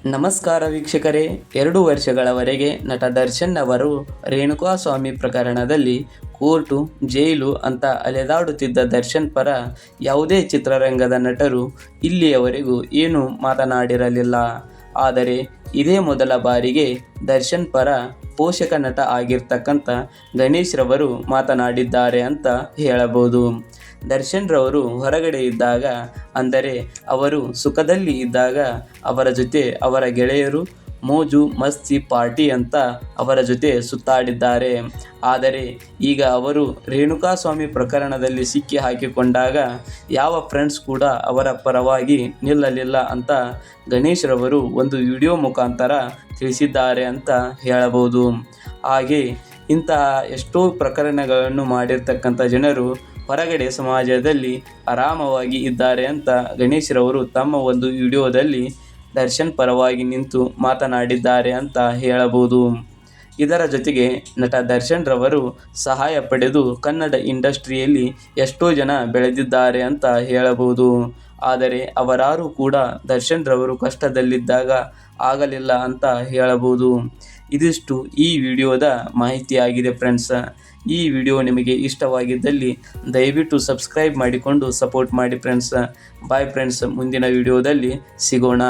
ನಮಸ್ಕಾರ ವೀಕ್ಷಕರೇ. 2 ವರ್ಷಗಳವರೆಗೆ ನಟ ದರ್ಶನ್ ಅವರು ರೇಣುಕಾಸ್ವಾಮಿ ಪ್ರಕರಣದಲ್ಲಿ ಕೋರ್ಟು, ಜೈಲು ಅಂತ ಅಲೆದಾಡುತ್ತಿದ್ದ ದರ್ಶನ್ ಪರ ಯಾವುದೇ ಚಿತ್ರರಂಗದ ನಟರು ಇಲ್ಲಿಯವರೆಗೂ ಏನೂ ಮಾತನಾಡಿರಲಿಲ್ಲ. ಆದರೆ ಇದೇ ಮೊದಲ ಬಾರಿಗೆ ದರ್ಶನ್ ಪರ ಪೋಷಕ ನಟ ಆಗಿರ್ತಕ್ಕಂಥ ಗಣೇಶ್ ರವರು ಮಾತನಾಡಿದ್ದಾರೆ ಅಂತ ಹೇಳಬಹುದು. ದರ್ಶನ್ ರವರು ಹೊರಗಡೆ ಇದ್ದಾಗ, ಅಂದರೆ ಅವರು ಸುಖದಲ್ಲಿ ಇದ್ದಾಗ ಅವರ ಜೊತೆ ಅವರ ಗೆಳೆಯರು ಮೋಜು ಮಸ್ತಿ ಪಾರ್ಟಿ ಅಂತ ಅವರ ಜೊತೆ ಸುತ್ತಾಡಿದ್ದಾರೆ. ಆದರೆ ಈಗ ಅವರು ರೇಣುಕಾಸ್ವಾಮಿ ಪ್ರಕರಣದಲ್ಲಿ ಸಿಕ್ಕಿ ಹಾಕಿಕೊಂಡಾಗ ಯಾವ ಫ್ರೆಂಡ್ಸ್ ಕೂಡ ಅವರ ಪರವಾಗಿ ನಿಲ್ಲಲಿಲ್ಲ ಅಂತ ಗಣೇಶ್ ರವರು ಒಂದು ವಿಡಿಯೋ ಮುಖಾಂತರ ತಿಳಿಸಿದ್ದಾರೆ ಅಂತ ಹೇಳಬಹುದು. ಹಾಗೆ ಇಂತಹ ಎಷ್ಟೋ ಪ್ರಕರಣಗಳನ್ನು ಮಾಡಿರ್ತಕ್ಕಂಥ ಜನರು ಹೊರಗಡೆ ಸಮಾಜದಲ್ಲಿ ಆರಾಮವಾಗಿ ಇದ್ದಾರೆ ಅಂತ ಗಣೇಶ್ ರವರು ತಮ್ಮ ಒಂದು ವಿಡಿಯೋದಲ್ಲಿ ದರ್ಶನ್ ಪರವಾಗಿ ನಿಂತು ಮಾತನಾಡಿದ್ದಾರೆ ಅಂತ ಹೇಳಬಹುದು. ಇದರ ಜೊತೆಗೆ ನಟ ದರ್ಶನ್ ರವರು ಸಹಾಯ ಪಡೆದು ಕನ್ನಡ ಇಂಡಸ್ಟ್ರಿಯಲ್ಲಿ ಎಷ್ಟೋ ಜನ ಬೆಳೆದಿದ್ದಾರೆ ಅಂತ ಹೇಳಬಹುದು. ಆದರೆ ಅವರಾರೂ ಕೂಡ ದರ್ಶನ್ ರವರು ಕಷ್ಟದಲ್ಲಿದ್ದಾಗ ಆಗಲಿಲ್ಲ ಅಂತ ಹೇಳಬಹುದು. ಇದಿಷ್ಟು ಈ ವಿಡಿಯೋದ ಮಾಹಿತಿಯಾಗಿದೆ ಫ್ರೆಂಡ್ಸ್. ಈ ವಿಡಿಯೋ ನಿಮಗೆ ಇಷ್ಟವಾಗಿದ್ದಲ್ಲಿ ದಯವಿಟ್ಟು ಸಬ್ಸ್ಕ್ರೈಬ್ ಮಾಡಿಕೊಂಡು ಸಪೋರ್ಟ್ ಮಾಡಿ ಫ್ರೆಂಡ್ಸ್. ಬಾಯ್ ಫ್ರೆಂಡ್ಸ್, ಮುಂದಿನ ವಿಡಿಯೋದಲ್ಲಿ ಸಿಗೋಣ.